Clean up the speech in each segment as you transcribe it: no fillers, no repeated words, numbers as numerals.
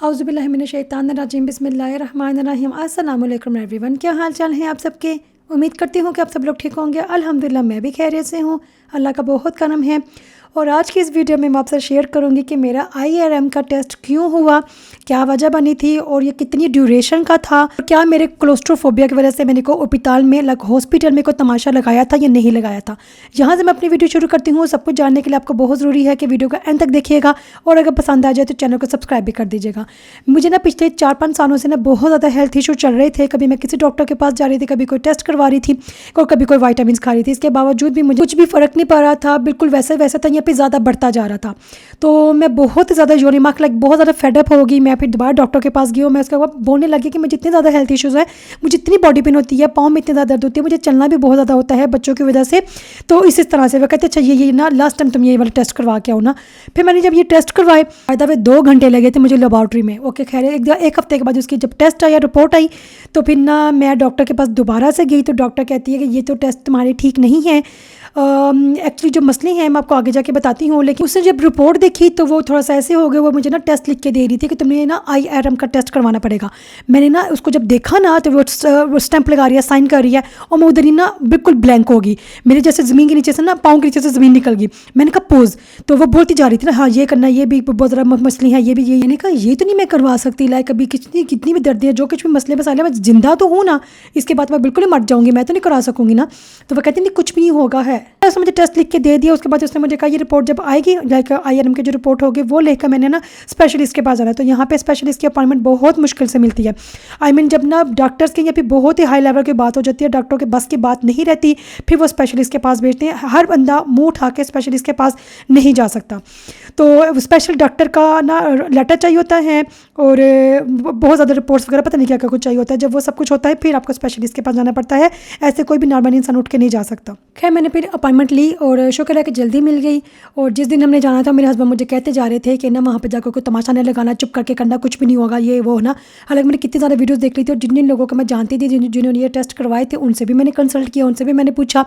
औज़ुबिल्लाहिमिनश्शैतानिर्रजीम बिस्मिल्लाहिर्रहमानिर्रहीम। अस्सलाम वालेकुम एवरीवन, क्या हाल चाल है आप सबके। उम्मीद करती हूँ कि आप सब लोग ठीक होंगे। अल्हम्दुलिल्लाह मैं भी खैरियत से हूँ, अल्लाह का बहुत करम है। और आज की इस वीडियो में मैं आपसे शेयर करूँगी कि मेरा IRM का टेस्ट क्यों हुआ, क्या वजह बनी थी और ये कितनी ड्यूरेशन का था, और क्या मेरे क्लोस्ट्रोफोबिया की वजह से मैंने को अस्पताल में हॉस्पिटल में कोई तमाशा लगाया था या नहीं लगाया था। यहाँ से मैं अपनी वीडियो शुरू करती हूँ। सब कुछ जानने के लिए आपको बहुत ज़रूरी है कि वीडियो का एंड तक देखिएगा, और अगर पसंद आ जाए तो चैनल को सब्सक्राइब भी कर दीजिएगा। मुझे ना पिछले 4-5 सालों से ना बहुत ज़्यादा हेल्थ इशू चल रहे थे। कभी मैं किसी डॉक्टर के पास जा रही थी, कभी कोई टेस्ट करवा रही थी और कभी कोई वाइटामिन खा रही थी। इसके बावजूद भी मुझे कुछ भी फ़र्क नहीं पड़ रहा था, बिल्कुल वैसे वैसे था, यहाँ पे ज़्यादा बढ़ता जा रहा था। तो मैं बहुत ज़्यादा यूरिमार्क बहुत ज़्यादा फेडअप होगी। मैं फिर दोबारा डॉक्टर के पास गई और मैं उसके बाद बोलने लगी कि मुझे इतने ज़्यादा हेल्थ इश्यूज़ है, मुझे इतनी बॉडी पेन होती है, पाँव में इतनी ज़्यादा दर्द होती है, मुझे चलना भी बहुत ज़्यादा होता है बच्चों की वजह से। तो इस तरह से वो कहते अच्छा ये ना लास्ट टाइम तुम ये वाला टेस्ट करवा के आओ ना। फिर मैंने जब ये टेस्ट करवाए, फ़ायदा वे 2 घंटे लगे थे मुझे लेबॉर्ट्री में। ओके खैर, एक हफ्ते के बाद उसकी जब टेस्ट आया, रिपोर्ट आई, तो फिर ना मैं डॉक्टर के पास दोबारा से गई। तो डॉक्टर कहती है कि ये तो टेस्ट तुम्हारे ठीक नहीं है, एक्चुअली जो मसले हैं मैं आपको आगे जाके बताती हूँ। लेकिन उसने जब रिपोर्ट देखी तो वो थोड़ा सा ऐसे हो गया, वो मुझे ना टेस्ट लिख के दे रही थी कि तुम्हें ना IRM का टेस्ट करवाना पड़ेगा। मैंने ना उसको जब देखा ना तो वो स्टैंप लगा रही है, साइन कर रही है, और मैं उधर ही ना बिल्कुल ब्लैंक होगी। मेरे जैसे ज़मीन के नीचे से ना, पाँव के नीचे से ज़मीन निकल गई। मैंने कहा पोज, तो वो बोलती जा रही थी ना हाँ ये करना, ये भी बहुत ज़्यादा मसले हैं, ये भी ये। मैंने कहा ये तो नहीं मैं करवा सकती, लाइक अभी कितनी भी दर्द है, जो कुछ भी मसले मसाले, मैं जिंदा तो हूँ ना, इसके बाद मैं बिल्कुल ही मर जाऊँगी, मैं तो नहीं करा सकूँगी ना। तो वो कहती नहीं कुछ भी नहीं होगा है। उसने मुझे टेस्ट लिख के दे दिया। उसके बाद उसने मुझे कहा ये रिपोर्ट जब आएगी, लाइक IRM की जो रिपोर्ट होगी वो लेकर मैंने ना स्पेशलिस्ट के पास जाना है। तो यहाँ पे स्पेशलिस्ट की अपॉइंटमेंट बहुत मुश्किल से मिलती है। जब ना डॉक्टर्स के यहाँ पे बहुत ही हाई लेवल की बात हो जाती है, डॉक्टरों के बस की बात नहीं रहती, फिर वो स्पेशलिस्ट के पास भेजते हैं। हर बंदा मुँह उठा के स्पेशलिस्ट के पास नहीं जा सकता। तो स्पेशल डॉक्टर का ना लेटर चाहिए होता है, और बहुत ज़्यादा रिपोर्ट्स वगैरह पता नहीं क्या क्या कुछ चाहिए होता है। जब वो सब कुछ होता है फिर आपको स्पेशलिस्ट के पास जाना पड़ता है, ऐसे कोई भी नॉर्मल इंसान उठ के नहीं जा सकता। खैर मैंने फिर अपॉइंटमेंट ली और शुक्र है कि जल्दी मिल गई। और जिस दिन हमने जाना था मेरे हस्बैंड मुझे कहते जा रहे थे कि ना वहाँ पे जाकर कोई तमाशा नहीं लगाना, चुप करके करना, कुछ भी नहीं होगा ये वो ना। हालांकि मैंने कितनी ज़्यादा वीडियोस देख ली थी, और जिन जिन लोगों को मैं जानती थी, जिन्होंने ये टेस्ट करवाए थे, उनसे भी मैंने कंसल्ट किया, उनसे भी मैंने पूछा।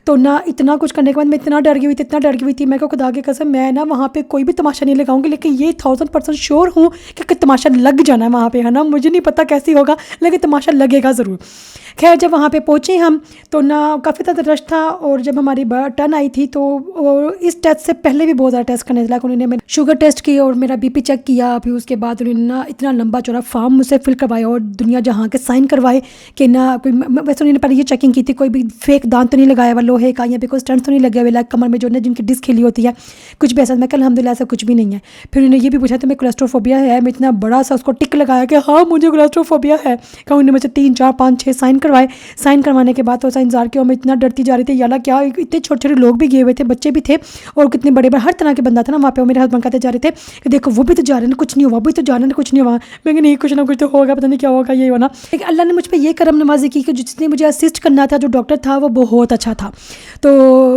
तो ना इतना कुछ करने के बाद मैं इतना डर गई थी, मैं को खुदा की कसम मैं ना वहाँ पे कोई भी तमाशा नहीं लगाऊंगी, लेकिन ये 1000% श्योर हूँ कि तमाशा लग जाना है वहाँ पे, है ना। मुझे नहीं पता कैसे होगा, लेकिन तमाशा लगेगा ज़रूर। खैर जब वहाँ पे पहुँचे हम तो ना काफ़ी ज़्यादा रश था, और जब हमारी टर्न आई थी तो इस टेस्ट से पहले भी बहुत ज़्यादा टेस्ट करने लगा। उन्होंने मेरा शुगर टेस्ट किया और मेरा BP चेक किया। फिर उसके बाद उन्होंने ना इतना लंबा चौड़ा फॉर्म मुझसे फिल करवाया और दुनिया जहाँ के साइन करवाए कि ना कोई, वैसे उन्होंने पहले ये चेकिंग की थी कोई भी फेक दांत तो नहीं लगाया हुआ लोहे का, या फिर कोई स्टंट तो नहीं लगे हुए लाइक कमर में जो ना जिनकी डिस्क हिली होती है, कुछ भी ऐसा। मैं कल अल्हम्दुलिल्लाह ऐसा कुछ भी नहीं है। फिर उन्होंने ये भी पूछा तुम्हें कोलेस्ट्रोफोबिया है। मैं इतना बड़ा सा उसको टिक लगाया कि हाँ मुझे कोलेस्ट्रोफोबिया है। कहा उन्होंने मुझे 3 4 5 6 साइन करवाए। साइन करवाने के बाद तो इंतजार किया, मैं इतना डरती जा रही थी, याला क्या इतने छोटे छोटे लोग भी गए हुए थे, बच्चे भी थे, और कितने बड़े बड़े हर तरह के बंदा था ना वहाँ पे। मेरे हस्बैंड कहते जा रहे थे कि देखो वो भी तो जा रहे हैं, कुछ नहीं हुआ, वो भी तो जा रहे हैं, कुछ नहीं हुआ। मैं नहीं कुछ ना कुछ तो होगा, पता नहीं क्या होगा ये होना। लेकिन अल्लाह ने मुझ पर ये करम नवाजी की कि जिसने मुझे असिस्ट करना था, जो डॉक्टर था वो बहुत अच्छा था। तो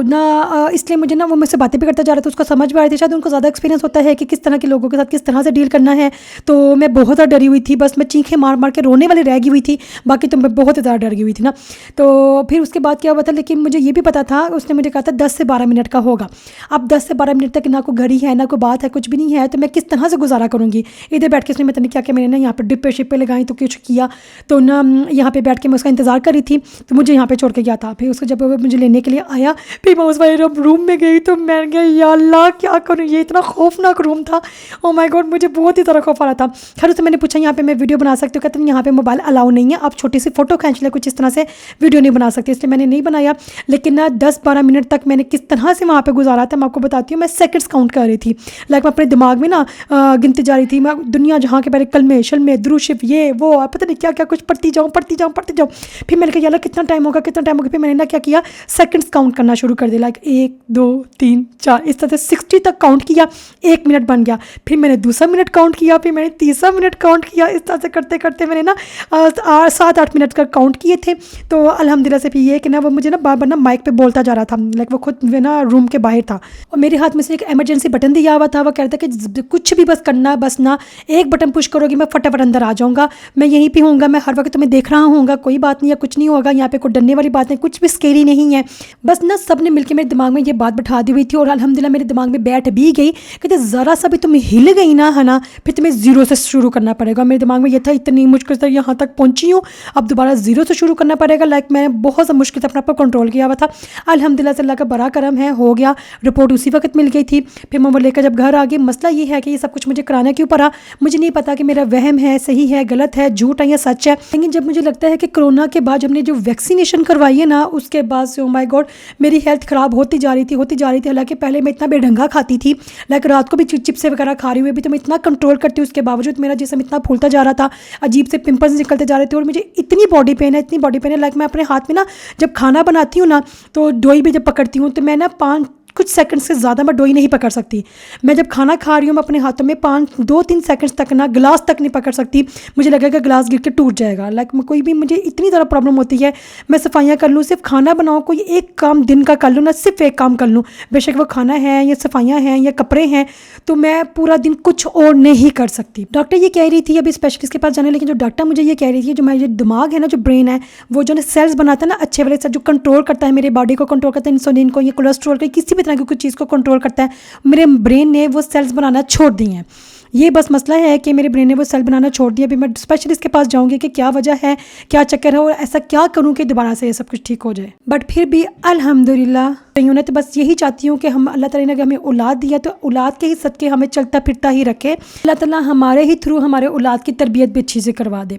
ना इसलिए मुझे ना वो मुझसे बातें भी करता जा रहा था, उसको समझ भी आ रही थी, शायद उनको ज़्यादा एक्सपीरियंस होता है कि किस तरह के लोगों के साथ किस तरह से डील करना है। तो मैं बहुत ज़्यादा डरी हुई थी, बस मैं चीखें मार मार के रोने वाली रह गई हुई थी, बाकी तो मैं बहुत ज़्यादा डर गई हुई थी ना। तो फिर उसके बाद क्या हुआ था, लेकिन मुझे ये भी पता था, उसने मुझे कहा था 10 से 12 मिनट का होगा। अब 10 से 12 मिनट तक ना कोई घड़ी है, ना कोई बात है, कुछ भी नहीं है, तो मैं किस तरह से गुजारा करूँगी। इधर बैठ के उसने मैंने क्या मैंने ना यहाँ पर डिप्पे शिप्पे लगाई, तो कुछ किया, तो ना यहाँ पे बैठ के मैं उसका इंतज़ार कर रही थी, तो मुझे यहाँ पे छोड़ के गया था। फिर उसको जब मुझे लेने के लिए आया, फिर मैं उस वाले रूम में गई, तो मैं गया या अल्लाह क्या करूँ, ये इतना खौफनाक रूम था। ओ माय गॉड, मुझे बहुत ही ज़्यादा खौफ आ रहा था। खैर उससे मैंने पूछा यहाँ पे मैं वीडियो बना सकती हूँ, कहते हैं यहाँ पे मोबाइल अलाउ नहीं है, आप छोटी सी फोटो खींच ले, कुछ इस तरह से वीडियो नहीं बना सकती, इसलिए मैंने नहीं बनाया। लेकिन ना 10-12 मिनट तक मैंने किस तरह से वहाँ पे गुजारा था मैं आपको बताती हूँ। मैं सेकंड्स काउंट कर रही थी, लाइक मैं अपने दिमाग में ना गिनती जा रही थी। मैं दुनिया जहाँ के पहले कलमे शलमे दुरूशिफ ये वो पता नहीं क्या क्या कुछ पढ़ती जाऊँ। फिर मैंने कहा यार कितना टाइम होगा। फिर मैंने ना क्या किया, सेकंड्स काउंट करना शुरू कर दिया, लाइक 1 2 3 4 इस तरह से 60 तक काउंट किया, 1 मिनट बन गया। फिर मैंने दूसरा मिनट काउंट किया, फिर मैंने तीसरा मिनट काउंट किया। इस तरह से करते करते मैंने ना 7-8 मिनट का काउंट किए थे। तो अल्हम्दुलिल्लाह से फिर ये कि ना वो मुझे ना बार बार ना माइक पे बोलता जा रहा था, लाइक वो खुद ना रूम के बाहर था और मेरे हाथ में से एक इमरजेंसी बटन दिया हुआ था। वो कह रहा था कि कुछ भी बस करना, बस ना एक बटन पुश करोगी मैं फटाफट अंदर आ जाऊँगा, मैं यहीं पे हूँगा, मैं हर वक्त तुम्हें देख रहा हूँगा, कोई बात नहीं है, कुछ नहीं होगा, यहाँ पे कोई डरने वाली बात नहीं, कुछ भी स्केरी नहीं है। बस ना सब ने मिलकर मेरे दिमाग में ये बात बैठा दी हुई थी और अल्हम्दुलिल्लाह मेरे दिमाग में बैठ भी गई। कहते ज़रा सा भी तुम हिल गई ना है ना, फिर तुम्हें ज़ीरो से शुरू करना पड़ेगा। मेरे दिमाग में ये था इतनी मुश्किल से यहाँ तक पहुँची हूँ, अब दोबारा ज़ीरो से शुरू करना पड़ेगा। लाइक मैंने बहुत सा मुश्किल से अपने आप को कंट्रोल किया हुआ था। अल्हम्दुलिल्लाह से अल्लाह का बड़ा करम है, हो गया। रिपोर्ट उसी वक्त मिल गई थी। फिर मैं वो लेकर जब घर आ गई, मसला ये है कि ये सब कुछ मुझे कराना क्यों पड़ा, मुझे नहीं पता कि मेरा वहम है, सही है, गलत है, झूठ है या सच है। लेकिन जब मुझे लगता है कि कोरोना के बाद हमने जो वैक्सीनेशन करवाई है ना, उसके बाद से ओ माय गॉड मेरी हेल्थ ख़राब होती जा रही थी हालांकि पहले मैं इतना बेढंगा खाती थी, लाइक रात को भी चिप्स वगैरह खा रही हुई भी तो मैं इतना कंट्रोल करती हूँ, उसके बावजूद मेरा जिस्म इतना फूलता जा रहा था, अजीब से पिंपल्स निकलते जा रहे थे और मुझे इतनी बॉडी पेन है। लाइक मैं अपने हाथ में ना जब खाना बनाती हूँ ना तो डोई भी जब पकड़ती हूँ तो मैं ना कुछ सेकंड से ज़्यादा मैं डोई नहीं पकड़ सकती। मैं जब खाना खा रही हूँ मैं अपने हाथों में 2-3 सेकंड्स तक ना गिलास तक नहीं पकड़ सकती, मुझे लगेगा गिलास गिर के टूट जाएगा। लाइक कोई भी मुझे इतनी ज़्यादा प्रॉब्लम होती है, मैं सफाइयाँ कर लूँ, सिर्फ खाना बनाऊँ, कोई एक काम दिन का कर लूँ ना, सिर्फ एक काम कर लूँ, बेशक वो खाना है या सफाइयाँ हैं या कपड़े हैं, तो मैं पूरा दिन कुछ और नहीं कर सकती। डॉक्टर ये कह रही थी अभी स्पेशलिस्ट के पास जाने, लेकिन जो डॉक्टर मुझे ये कह रही थी जो मेरा दिमाग है ना, जो ब्रेन है, वो जो सेल्स बनाता है ना अच्छे वाले, जो कंट्रोल करता है मेरे बॉडी को, कंट्रोल करता है इंसुलिन को या कोलेस्ट्रॉल को, किसी भी तरह की कुछ चीज़ को कंट्रोल करता है, मेरे ब्रेन ने वो सेल्स बनाना छोड़ दिए हैं। ये बस मसला है कि मेरे ब्रेन ने वो सेल बनाना छोड़ दिया। अभी मैं स्पेशलिस्ट के पास जाऊंगी कि क्या वजह है, क्या चक्कर है और ऐसा क्या करूं कि दोबारा से ये सब कुछ ठीक हो जाए। बट फिर भी अल्हम्दुलिल्लाह यूँ तो बस यही चाहती हूँ कि हम अल्लाह ताला ने हमें औलाद दिया तो औलाद के ही सदके हमें चलता फिरता ही रखे। अल्लाह ताला हमारे ही थ्रू हमारे औलाद की तरबियत भी अच्छी से करवा दे।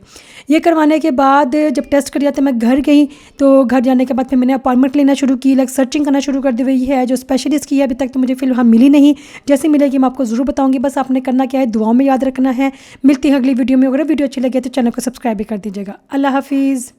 ये करवाने के बाद जब टेस्ट कर दिया तो मैं घर गई, तो घर जाने के बाद फिर मैंने अपॉइंटमेंट लेना शुरू की, लाइक सर्चिंग करना शुरू कर दी हुई है। जो स्पेशलिस्ट की है अभी तक तो मुझे फिलहाल मिली नहीं, जैसे मिलेगी मैं आपको ज़रूर बताऊँगी। बस आपने करना क्या है, दुआओं में याद रखना है। मिलती है अगली वीडियो में। अगर वीडियो अच्छी लगे तो चैनल को सब्सक्राइब भी कर दीजिएगा। अल्लाह हाफिज़।